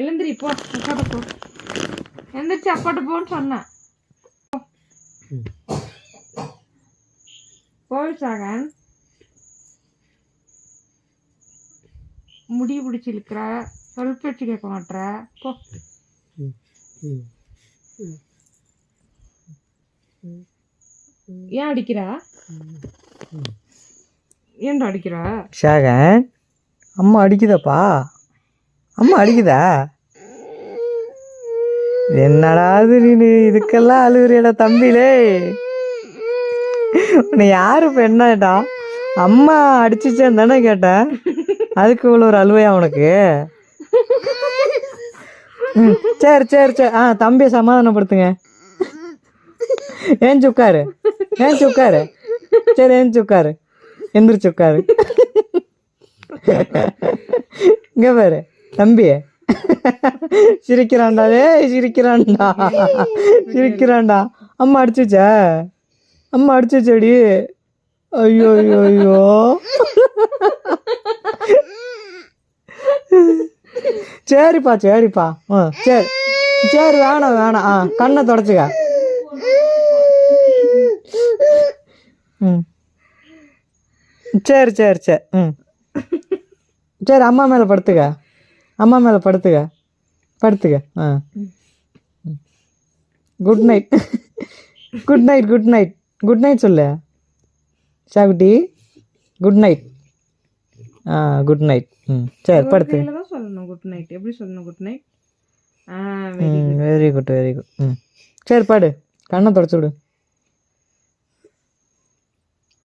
எழுந்திரி போ, அப்பாட்ட போ. எந்திரிச்சு அப்பாட்ட போன்னு சொன்னேன். போய் சாகன் முடி பிடிச்சி இழுக்கிற, சொல் பேச்சு கேட்க மாட்டேற. போ. ஏன் அடிக்கிறா? ஏன்டா அடிக்கிறா? ஷாகன், அம்மா அடிக்குதாப்பா? அம்மா அடிக்குதா? என்னடா இது நீ இதுக்கெல்லாம் அழுகுறியடா தம்பிலே? உன்னை யாரு இப்போ என்னடா அம்மா அடிச்சிச்சேன்னு தானே கேட்டேன், அதுக்கு இவ்வளோ ஒரு அழுவையா உனக்கு? ம், சரி சரி சரி. தம்பியை சமாதானப்படுத்துங்க. ஏஞ்சி உட்காரு, ஏஞ்சி உட்காரு. சரி ஏஞ்சி உட்காரு, எந்திரிச்சு உட்காரு. இங்க பாரு தம்பி, சிரிக்கிறான்டா. சிரிக்கிறான்டா, சிரிக்கிறான்டா. அம்மா அடிச்சுச்சா? அம்மா அடிச்சுச்சடி? ஐயோ ஐயோ ஐயோ. சரிப்பா சரிப்பா. சரி சரி, வேணாம் வேணாம். கண்ணை தொடச்சுக்க. ம், சரி சரி சரி. சரி, அம்மா மேலே படுத்துக்க, அம்மா மேலே படுத்துக்க, படுத்துக்க. Good night, good night, good night, good night சொல்லு சாகுட்டி. Good night. Good night. சரி படுத்துக்க. தான் சொல்லணும் குட் நைட். எப்படி சொல்லணும் good night? Very good, very good. சரி படு, கண்ணை தொடச்சு விடு.